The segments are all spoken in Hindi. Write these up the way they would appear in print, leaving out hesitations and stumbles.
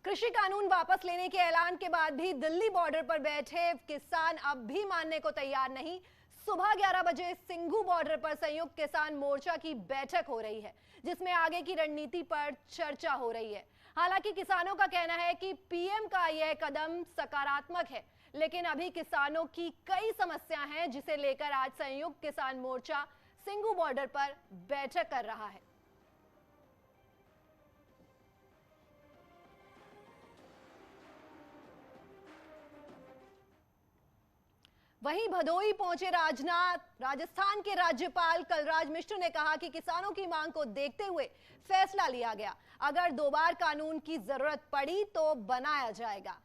कृषि कानून वापस लेने के ऐलान के बाद भी दिल्ली बॉर्डर पर बैठे किसान अब भी मानने को तैयार नहीं। सुबह 11 बजे सिंघू बॉर्डर पर संयुक्त किसान मोर्चा की बैठक हो रही है, जिसमें आगे की रणनीति पर चर्चा हो रही है। हालांकि किसानों का कहना है कि पीएम का यह कदम सकारात्मक है, लेकिन अभी किसानों की कई समस्या हैं, जिसे लेकर आज संयुक्त किसान मोर्चा सिंघू बॉर्डर पर बैठक कर रहा है। वहीं भदोही पहुंचे राजस्थान के राज्यपाल कलराज मिश्र ने कहा कि किसानों की मांग को देखते हुए फैसला लिया गया। अगर दो बार कानून की जरूरत पड़ी तो बनाया जाएगा।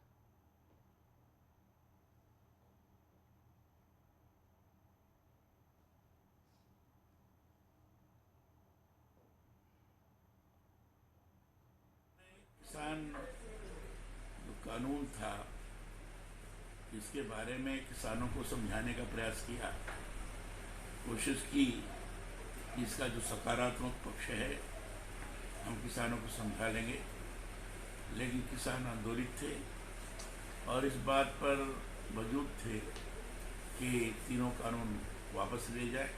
किसान जो कानून था, इसके बारे में किसानों को समझाने का प्रयास किया, कोशिश की। इसका जो सकारात्मक पक्ष है हम किसानों को समझा लेंगे, लेकिन किसान आंदोलित थे और इस बात पर मौजूद थे कि तीनों कानून वापस ले जाए।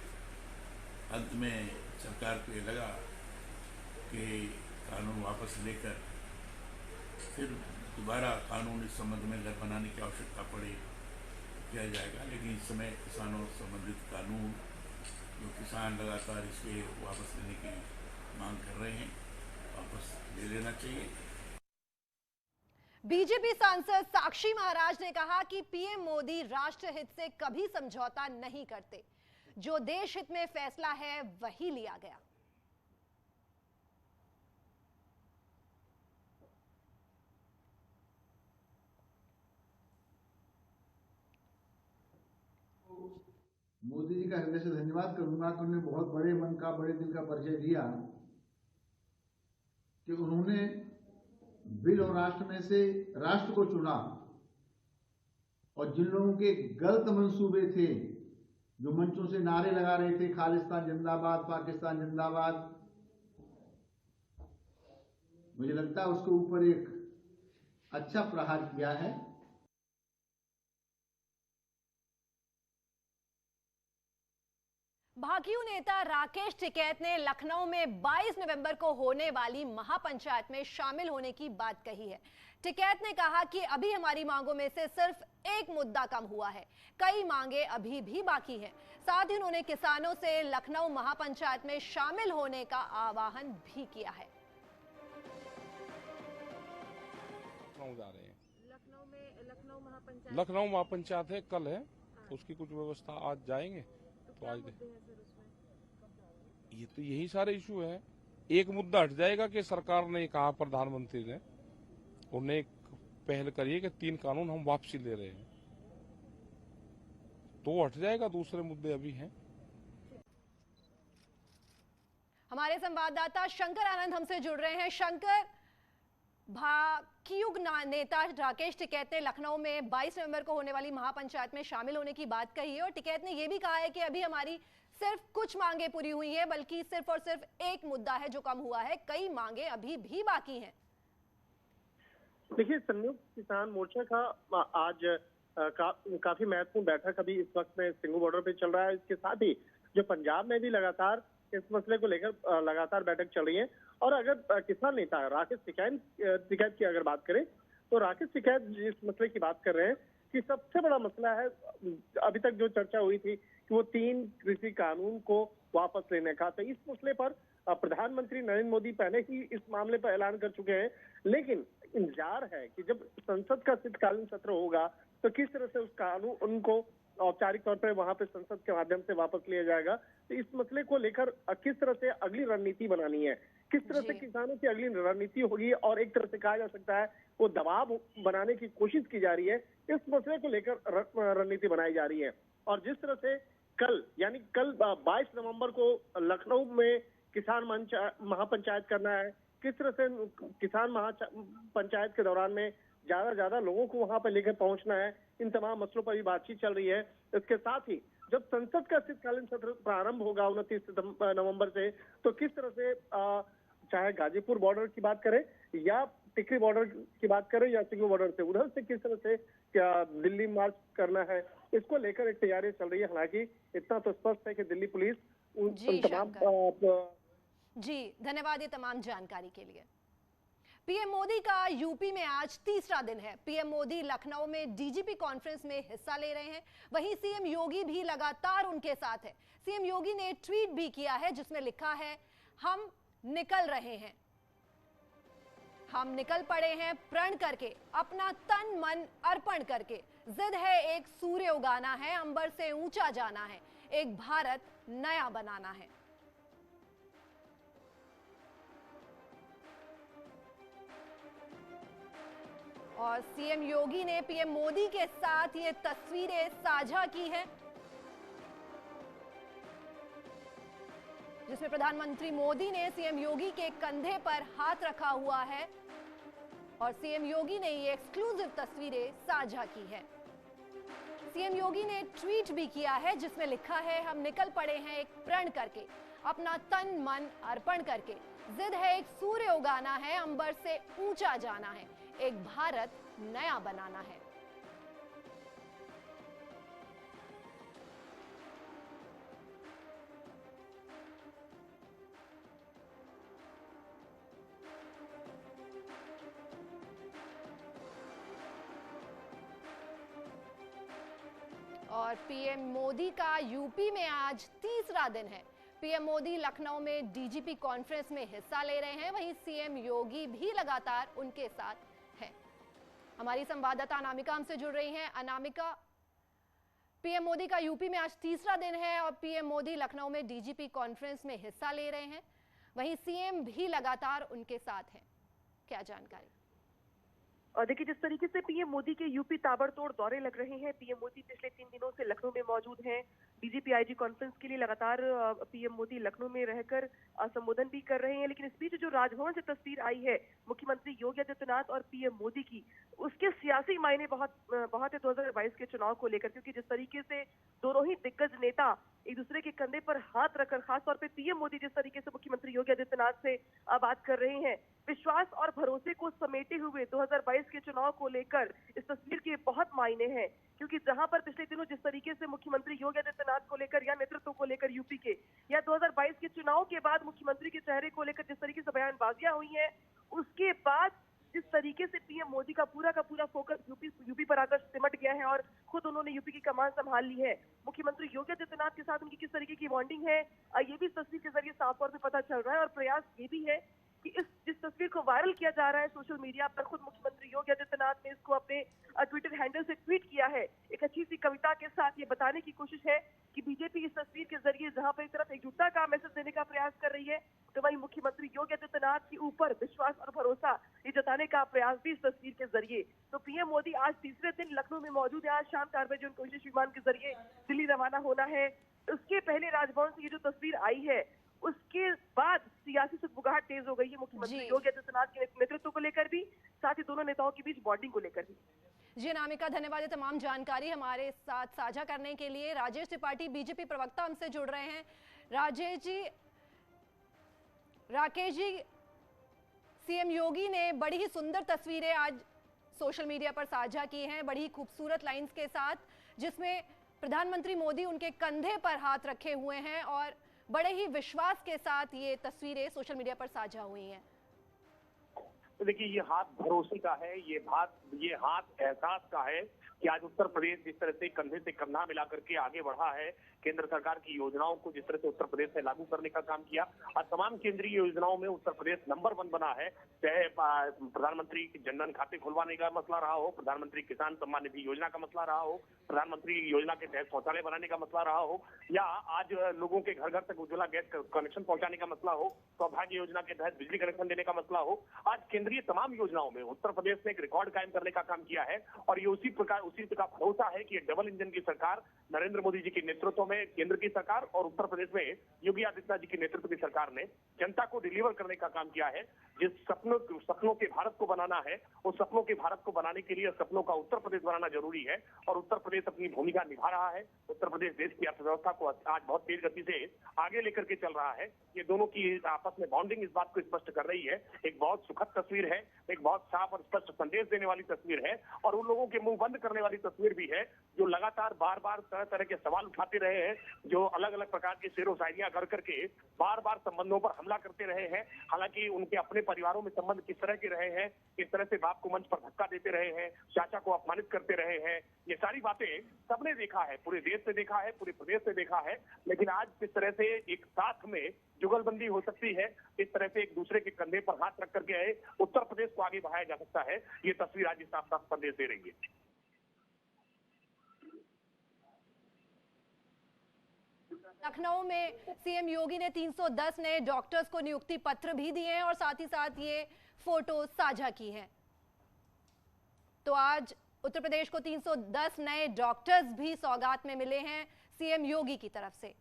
अंत में सरकार को ये लगा कि कानून वापस लेकर फिर दोबारा कानून इस संबंध में अगर बनाने की आवश्यकता पड़े किया जाएगा, लेकिन इस समय किसानों संबंधित कानून जो किसान लगातार इसके वापस लेने की मांग कर रहे हैं, वापस ले लेना चाहिए। बीजेपी सांसद साक्षी महाराज ने कहा कि पीएम मोदी राष्ट्रहित से कभी समझौता नहीं करते। जो देश हित में फैसला है वही लिया गया। मोदी जी का हृदय से धन्यवाद करूंगा कि उन्होंने बहुत बड़े मन का, बड़े दिल का परिचय दिया कि उन्होंने बिल और राष्ट्र में से राष्ट्र को चुना, और जिन लोगों के गलत मंसूबे थे, जो मंचों से नारे लगा रहे थे खालिस्तान जिंदाबाद, पाकिस्तान जिंदाबाद, मुझे लगता है उसके ऊपर एक अच्छा प्रहार किया है। भाकियू नेता राकेश टिकैत ने लखनऊ में 22 नवंबर को होने वाली महापंचायत में शामिल होने की बात कही है। टिकैत ने कहा कि अभी हमारी मांगों में से सिर्फ एक मुद्दा कम हुआ है, कई मांगे अभी भी बाकी हैं। साथ ही उन्होंने किसानों से लखनऊ महापंचायत में शामिल होने का आह्वान भी किया है। जा रहे हैं लखनऊ महापंचायत है, कल है, उसकी कुछ व्यवस्था आज जाएंगे। तो आज ये तो यही सारे इशू है। एक मुद्दा हट जाएगा कि सरकार ने कहा, प्रधानमंत्री ने उन्हें एक पहल करी है कि 3 कानून हम वापसी ले रहे हैं, तो हट जाएगा। दूसरे मुद्दे अभी हैं। हमारे संवाददाता शंकर आनंद हमसे जुड़ रहे हैं। शंकर, भाकियू नेता राकेश टिकैत ने लखनऊ में 22 नवंबर को होने वाली महापंचायत में शामिल होने की बात कही है, और टिकैत ने यह भी कहा है कि अभी हमारी सिर्फ कुछ मांगे पूरी हुई है, बल्कि सिर्फ और सिर्फ एक मुद्दा है जो कम हुआ है, कई मांगे अभी भी बाकी हैं। देखिए, संयुक्त किसान मोर्चा का आज काफी महत्वपूर्ण बैठक अभी इस वक्त में सिंघू बॉर्डर पे चल रहा है। इसके साथ ही जो पंजाब में भी लगातार इस मसले को लेकर लगातार बैठक चल रही है। और अगर किसान नेता राकेश टिकैत की अगर बात करें, तो राकेश टिकैत जिस मसले की बात कर रहे हैं कि सबसे बड़ा मसला है, अभी तक जो चर्चा हुई थी कि वो 3 कृषि कानून को वापस लेने का, तो इस मसले पर प्रधानमंत्री नरेंद्र मोदी पहले ही इस मामले पर ऐलान कर चुके हैं। लेकिन इंतजार है कि जब संसद का शीतकालीन सत्र होगा तो किस तरह से उस कानून उनको औपचारिक तौर पर वहां पे संसद के माध्यम से वापस लिया जाएगा। तो इस मसले को लेकर किस तरह से अगली रणनीति बनानी है, किस तरह से किसानों की अगली रणनीति होगी, और एक तरह से कहा जा सकता है वो दबाव बनाने की कोशिश की जा रही है, इस मसले को लेकर रणनीति बनाई जा रही है। और जिस तरह से कल 22 नवंबर को लखनऊ में किसान महापंचायत करना है, किस तरह से किसान महापंचायत के दौरान में ज्यादा लोगों को वहां पर लेकर पहुंचना है, इन तमाम मसलों पर भी बातचीत चल रही है। इसके साथ ही जब संसद का शीतकालीन सत्र प्रारंभ होगा 29 नवंबर से, तो किस तरह से चाहे गाजीपुर बॉर्डर की बात करें या टिकरी बॉर्डर की बात करें या सिंघू बॉर्डर से, उधर से किस तरह से क्या दिल्ली मार्च करना है, इसको लेकर एक तैयारी चल रही है। हालांकि इतना तो स्पष्ट है कि दिल्ली पुलिस उन तमाम जी धन्यवाद ये तमाम जानकारी के लिए। पीएम मोदी का यूपी में आज तीसरा दिन है। पीएम मोदी लखनऊ में डीजीपी कॉन्फ्रेंस में हिस्सा ले रहे हैं, वहीं सीएम योगी भी लगातार उनके साथ है। सीएम योगी ने ट्वीट भी किया है जिसमें लिखा है, हम निकल रहे हैं, हम निकल पड़े हैं प्रण करके, अपना तन मन अर्पण करके। जिद है एक सूर्य उगाना है, अंबर से ऊंचा जाना है, एक भारत नया बनाना है। और सीएम योगी ने पीएम मोदी के साथ ये तस्वीरें साझा की हैं, जिसमें प्रधानमंत्री मोदी ने सीएम योगी के कंधे पर हाथ रखा हुआ है और सीएम योगी ने ये एक्सक्लूसिव तस्वीरें साझा की है। सीएम योगी ने ट्वीट भी किया है जिसमें लिखा है, हम निकल पड़े हैं एक प्रण करके, अपना तन मन अर्पण करके। जिद है एक सूर्य उगाना है, अंबर से ऊंचा जाना है, एक भारत नया बनाना है। और पीएम मोदी का यूपी में आज तीसरा दिन है। पीएम मोदी लखनऊ में डीजीपी कॉन्फ्रेंस में हिस्सा ले रहे हैं, वहीं सीएम योगी भी लगातार उनके साथ हैं। हमारी संवाददाता अनामिका हमसे जुड़ रही हैं। अनामिका, पीएम मोदी का यूपी में आज तीसरा दिन है और पीएम मोदी लखनऊ में डीजीपी कॉन्फ्रेंस में हिस्सा ले रहे हैं, वहीं सीएम भी लगातार उनके साथ हैं, क्या जानकारी? और देखिए, जिस तरीके से पीएम मोदी के यूपी ताबड़तोड़ दौरे लग रहे हैं, पीएम मोदी पिछले 3 दिनों से लखनऊ में मौजूद हैं। डीजीपी आईजी कॉन्फ्रेंस के लिए लगातार पीएम मोदी लखनऊ में रहकर संबोधन भी कर रहे हैं। लेकिन इस बीच जो राजभवन से तस्वीर आई है मुख्यमंत्री योगी आदित्यनाथ और पीएम मोदी की, उसके सियासी मायने बहुत है 2022 के चुनाव को लेकर, क्योंकि जिस तरीके से दोनों ही दिग्गज नेता एक दूसरे के कंधे पर हाथ रखकर, खासतौर पे पीएम मोदी जिस तरीके से मुख्यमंत्री योगी आदित्यनाथ से बात कर रहे हैं, विश्वास और भरोसे को समेटे हुए 2022 के चुनाव को लेकर इस तस्वीर के बहुत मायने हैं। क्योंकि जहां पर पिछले दिनों जिस तरीके से मुख्यमंत्री योगी आदित्यनाथ को लेकर या नेतृत्व को लेकर यूपी के, या 2022 के चुनाव के बाद मुख्यमंत्री के चेहरे को लेकर जिस तरीके से बयानबाजियां हुई हैं, उसके बाद जिस तरीके से पीएम मोदी का पूरा फोकस यूपी पर आकर सिमट गया है और खुद उन्होंने यूपी की कमान संभाल ली है। मुख्यमंत्री योगी आदित्यनाथ के साथ उनकी किस तरीके की बॉन्डिंग है, ये भी इस तस्वीर के जरिए साफ तौर पर पता चल रहा है। और प्रयास ये भी है कि जिस तस्वीर को वायरल किया जा रहा है सोशल मीडिया पर, खुद मुख्यमंत्री योगी आदित्यनाथ ने इसको अपने ट्विटर हैंडल से ट्वीट किया है, एक अच्छी सी कविता के साथ ये बताने की कोशिश है कि बीजेपी इस तस्वीर के जरिए जहां पर एक तरफ एकजुटता का मैसेज देने का प्रयास कर रही है, तो वहीं मुख्यमंत्री योगी आदित्यनाथ के ऊपर विश्वास और भरोसा ये जताने का प्रयास भी इस तस्वीर के जरिए। तो पीएम मोदी आज तीसरे दिन लखनऊ में मौजूद है। आज शाम 4 बजे उनको विशेष विमान के जरिए दिल्ली रवाना होना है। उसके पहले राजभवन से ये जो तस्वीर आई है, उसके बाद सियासी सुगबुगाहट तेज हो गई है मुख्यमंत्री योगी आदित्यनाथ के नेतृत्व को लेकर भी, साथ ही दोनों नेताओं के बीच बॉन्डिंग को लेकर भी। जी अनामिका, धन्यवाद ये तमाम जानकारी हमारे साथ साझा करने के लिए। राजेश त्रिपाठी बीजेपी प्रवक्ता हमसे जुड़ रहे हैं। राकेश जी, सीएम योगी ने बड़ी ही सुंदर तस्वीरें आज सोशल मीडिया पर साझा की हैं, बड़ी ही खूबसूरत लाइंस के साथ, जिसमें प्रधानमंत्री मोदी उनके कंधे पर हाथ रखे हुए हैं और बड़े ही विश्वास के साथ ये तस्वीरें सोशल मीडिया पर साझा हुई हैं। तो देखिए, ये हाथ भरोसे का है, ये हाथ एहसास का है कि आज उत्तर प्रदेश जिस तरह से कंधे से कंधा मिला करके आगे बढ़ा है, केंद्र सरकार की योजनाओं को जिस तरह से उत्तर प्रदेश में लागू करने का काम किया, और तमाम केंद्रीय योजनाओं में उत्तर प्रदेश नंबर 1 बना है। चाहे प्रधानमंत्री जनधन खाते खुलवाने का मसला रहा हो, प्रधानमंत्री किसान सम्मान निधि योजना का मसला रहा हो, प्रधानमंत्री योजना के तहत शौचालय बनाने का मसला रहा हो, या आज लोगों के घर घर तक उज्ज्वला गैस कनेक्शन पहुंचाने का मसला हो, सौभाग्य योजना के तहत बिजली कनेक्शन देने का मसला हो, आज केंद्रीय तमाम योजनाओं में उत्तर प्रदेश ने एक रिकॉर्ड कायम करने का काम किया है। और ये उसी का भरोसा है कि डबल इंजन की सरकार, नरेंद्र मोदी जी के नेतृत्व में केंद्र की सरकार और उत्तर प्रदेश में योगी आदित्यनाथ जी के नेतृत्व की सरकार ने जनता को डिलीवर करने का काम किया है। जिस सपनों के भारत को बनाना है, उस सपनों के भारत को बनाने के लिए सपनों का उत्तर प्रदेश बनाना जरूरी है, और उत्तर प्रदेश अपनी भूमिका निभा रहा है। उत्तर प्रदेश देश की अर्थव्यवस्था को आज बहुत तेज गति से आगे लेकर के चल रहा है। ये दोनों की आपस में बॉन्डिंग इस बात को स्पष्ट कर रही है। एक बहुत सुखद तस्वीर तस्वीर है, एक बहुत साफ और स्पष्ट संदेश देने वाली तस्वीर है, और उन लोगों के मुंह बंद करने वाली तस्वीर भी है जो लगातार बार बार तरह तरह के सवाल उठाते रहे हैं, जो अलग अलग प्रकार के शेरो शायरियां कर करके बार बार संबंधों पर हमला करते रहे हैं। हालांकि उनके अपने परिवारों में संबंध किस तरह के रहे हैं, किस तरह से बाप को मंच पर धक्का देते रहे हैं, चाचा को अपमानित करते रहे हैं, ये सारी बातें सबने देखा है, पूरे देश से देखा है, पूरे प्रदेश से देखा है। लेकिन आज किस तरह से एक साथ में जुगलबंदी हो सकती है, इस तरह से एक दूसरे के कंधे पर हाथ रख करके उत्तर प्रदेश को आगे बढ़ाया जा सकता है, ये तस्वीर आज साफ साफ संदेश दे रही है। लखनऊ में सीएम योगी ने 310 नए डॉक्टर्स को नियुक्ति पत्र भी दिए हैं और साथ ही साथ ये फोटो साझा की है। तो आज उत्तर प्रदेश को 310 नए डॉक्टर्स भी सौगात में मिले हैं सीएम योगी की तरफ से।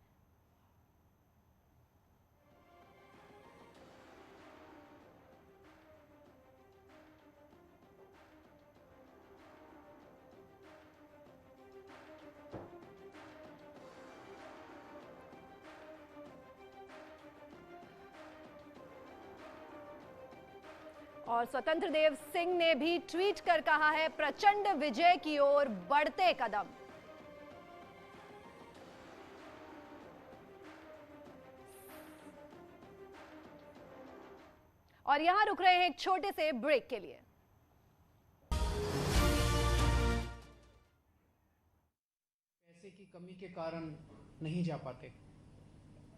और स्वतंत्र देव सिंह ने भी ट्वीट कर कहा है, प्रचंड विजय की ओर बढ़ते कदम। और यहां रुक रहे हैं एक छोटे से ब्रेक के लिए। पैसे की कमी के कारण नहीं जा पाते,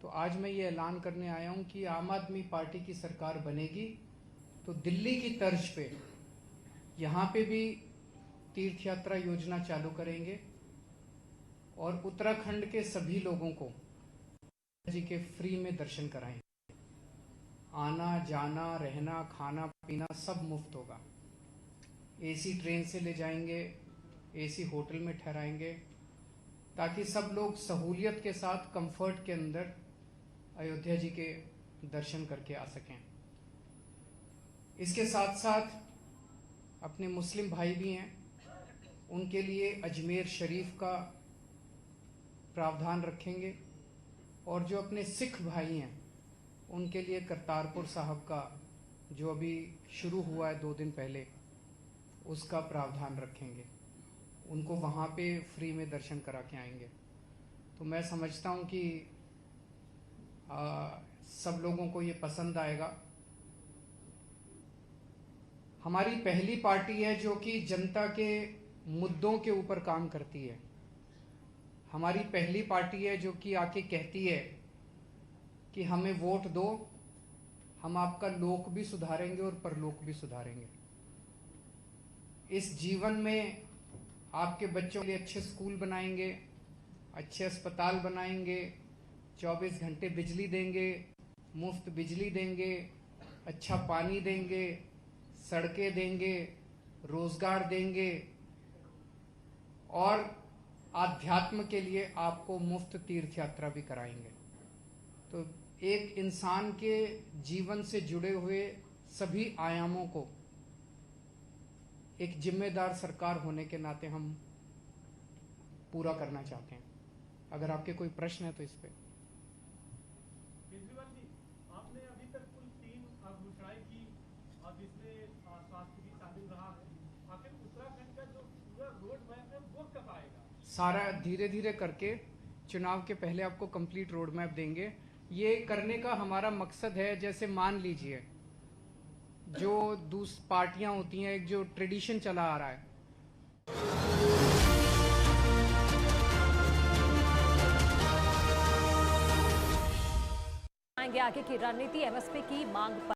तो आज मैं ये ऐलान करने आया हूं कि आम आदमी पार्टी की सरकार बनेगी तो दिल्ली की तर्ज पे यहाँ पे भी तीर्थ यात्रा योजना चालू करेंगे और उत्तराखंड के सभी लोगों को जी के फ्री में दर्शन कराएंगे। आना जाना रहना खाना पीना सब मुफ्त होगा। एसी ट्रेन से ले जाएंगे, एसी होटल में ठहराएंगे, ताकि सब लोग सहूलियत के साथ कंफर्ट के अंदर अयोध्या जी के दर्शन करके आ सकें। इसके साथ साथ अपने मुस्लिम भाई भी हैं, उनके लिए अजमेर शरीफ का प्रावधान रखेंगे, और जो अपने सिख भाई हैं उनके लिए करतारपुर साहब का जो अभी शुरू हुआ है 2 दिन पहले, उसका प्रावधान रखेंगे। उनको वहाँ पे फ्री में दर्शन करा के आएंगे। तो मैं समझता हूँ कि सब लोगों को ये पसंद आएगा। हमारी पहली पार्टी है जो कि जनता के मुद्दों के ऊपर काम करती है। हमारी पहली पार्टी है जो कि आके कहती है कि हमें वोट दो, हम आपका लोक भी सुधारेंगे और परलोक भी सुधारेंगे। इस जीवन में आपके बच्चों के लिए अच्छे स्कूल बनाएंगे, अच्छे अस्पताल बनाएंगे, 24 घंटे बिजली देंगे, मुफ्त बिजली देंगे, अच्छा पानी देंगे, सड़कें देंगे, रोजगार देंगे, और आध्यात्म के लिए आपको मुफ्त तीर्थ यात्रा भी कराएंगे। तो एक इंसान के जीवन से जुड़े हुए सभी आयामों को एक जिम्मेदार सरकार होने के नाते हम पूरा करना चाहते हैं। अगर आपके कोई प्रश्न है तो इस पे। केजरीवाल जी, आपने अभी तक कुल 3 घोषणाएं की और जिसमें स्वास्थ्य भी शामिल रहा है। आखिर उत्तराखंड का जो पूरा रोड मैप है वो कब आएगा? सारा धीरे धीरे करके चुनाव के पहले आपको कंप्लीट रोड मैप देंगे। ये करने का हमारा मकसद है, जैसे मान लीजिए जो पार्टियां होती हैं, एक जो ट्रेडिशन चला आ रहा है, आगे की रणनीति एमएसपी की मांग पर